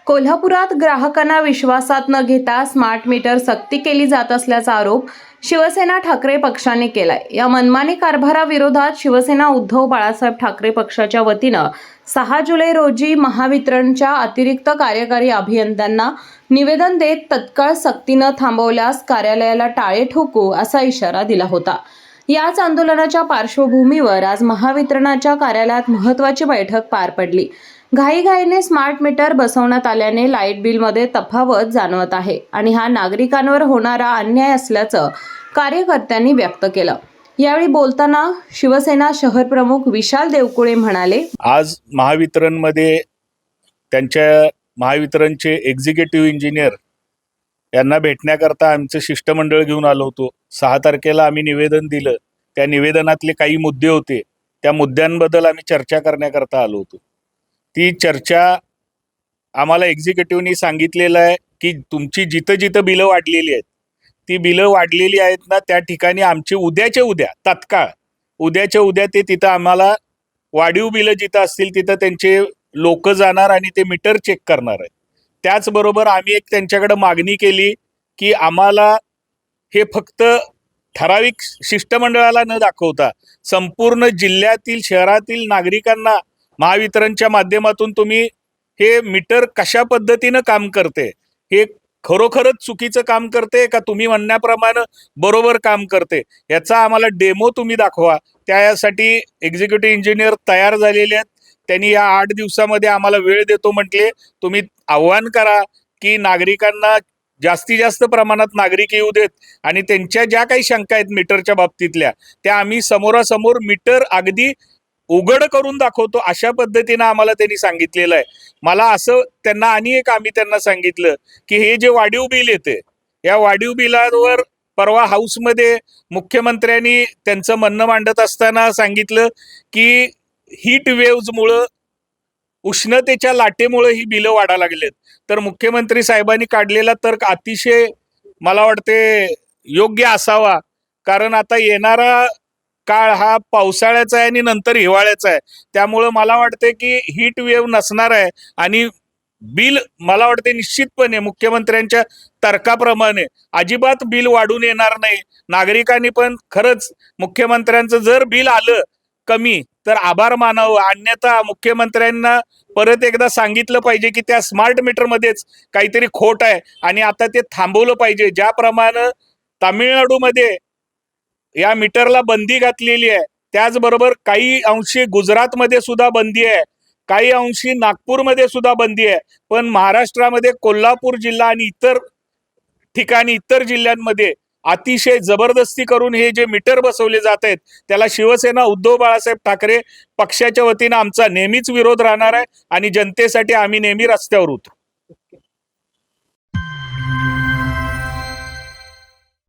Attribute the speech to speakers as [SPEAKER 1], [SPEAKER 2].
[SPEAKER 1] कोल्हापुरात ग्राहकांना विश्वासात न घेता स्मार्ट मीटर सक्ती केली जात असल्याचा आरोप शिवसेना ठाकरे पक्षाने केलाय। या मनमानी कारभाराविरोधात शिवसेना उद्धव बाळासाहेब ठाकरे पक्षाच्या वतीनं 6 जुलै रोजी महावितरणच्या अतिरिक्त कार्यकारी अभियंत्यांना निवेदन देत तत्काळ सक्ती न थांबवल्यास कार्यालयाला टाळे ठोकू असा इशारा दिला होता। याच आंदोलनाच्या पार्श्वभूमीवर आज महावितरणाच्या कार्यालयात महत्त्वाची बैठक पार पडली। घाईघाईने स्मार्ट मीटर बसवण्यात आल्याने लाईट बिलमध्ये तफावत जाणवत आहे आणि हा नागरिकांवर होणारा अन्याय असल्याचं कार्यकर्त्यांनी व्यक्त केलं। यावेळी बोलताना शिवसेना शहर प्रमुख विशाल देवकुळे म्हणाले,
[SPEAKER 2] आज महावितरणमध्ये त्यांच्या महावितरणचे एक्झिक्युटिव्ह इंजिनियर यांना भेटण्याकरता आमचं शिष्टमंडळ घेऊन आलो होतो। 6 तारखेला आम्ही निवेदन दिलं। त्या निवेदनातले काही मुद्दे होते, त्या मुद्द्यांबद्दल आम्ही चर्चा करण्याकरता आलो होतो। ती चर्चा आम्हाला एक्झिक्युटिव्हनी सांगितलेलं आहे की तुमची जिथं जिथं बिलं वाढलेली आहेत, ती बिलं वाढलेली आहेत ना, त्या ठिकाणी आमची उद्याच्या उद्या तात्काळ उद्याच्या उद्या ते तिथं आम्हाला वाढीव बिलं जिथं असतील तिथं त्यांचे लोक जाणार आणि ते मीटर चेक करणार आहेत। त्याचबरोबर आम्ही एक त्यांच्याकडे मागणी केली की आम्हाला हे फक्त ठराविक शिष्टमंडळाला न दाखवता संपूर्ण जिल्ह्यातील शहरातील नागरिकांना महावितरणच्या माध्यमातून तुम्ही हे मीटर कशा पद्धतीनं काम करते, हे खरोखरच चुकीचं काम करते का तुम्ही म्हणण्याप्रमाणे बरोबर काम करते, याचा आम्हाला डेमो तुम्ही दाखवा। त्यासाठी एक्झिक्युटिव्ह इंजिनियर तयार झालेले आहेत। त्यांनी या 8 दिवसामध्ये आम्हाला वेळ देतो म्हटले। तुम्ही आव्हान करा की नागरिकांना जास्तीत जास्त प्रमाणात नागरिक येऊ देत आणि त्यांच्या ज्या काही शंका आहेत मीटरच्या बाबतीतल्या त्या आम्ही समोरासमोर मीटर अगदी उघड करून दाखवतो, अशा पद्धतीने आम्हाला त्यांनी सांगितलेलं आहे। मला असं त्यांना आणि एक आम्ही त्यांना सांगितलं की हे जे वाढीव बिल येते, या वाढीव बिलावर परवा हाऊसमध्ये मुख्यमंत्र्यांनी त्यांचं म्हणणं मांडत असताना सांगितलं की हीट वेव्हजमुळं, उष्णतेच्या लाटेमुळे ही बिलं वाढायला लागलेत। तर मुख्यमंत्री साहेबांनी काढलेला तर्क अतिशय मला वाटते योग्य असावा, कारण आता येणारा काळ हा पावसाळ्याचा आहे आणि नंतर हिवाळ्याचा आहे। त्यामुळे मला वाटते की हीट वेव्ह नसणार आहे आणि बिल मला वाटते निश्चितपणे मुख्यमंत्र्यांच्या तर्काप्रमाणे अजिबात बिल वाढून येणार नाही। नागरिकांनी पण खरंच मुख्यमंत्र्यांचं जर बिल आलं कमी तर आभार मानावं, अन्यथा मुख्यमंत्र्यांना परत एकदा सांगितलं पाहिजे की त्या स्मार्ट मीटरमध्येच काहीतरी खोट आहे आणि आता ते थांबवलं पाहिजे। ज्याप्रमाणे तामिळनाडूमध्ये या मीटरला बंदी घातलेली आहे, त्याचबरोबर काही अंशी गुजरातमध्ये सुद्धा बंदी आहे, काही अंशी नागपूरमध्ये सुद्धा बंदी आहे, पण महाराष्ट्रामध्ये कोल्हापूर जिल्हा आणि इतर ठिकाणी इतर जिल्ह्यांमध्ये अतिशय जबरदस्ती करून हे जे मीटर बसवले जात आहेत त्याला शिवसेना उद्धव बाळासाहेब ठाकरे पक्षाच्या वतीनं आमचा नेहमीच विरोध राहणार आहे आणि जनतेसाठी आम्ही नेहमी रस्त्यावर उतरू।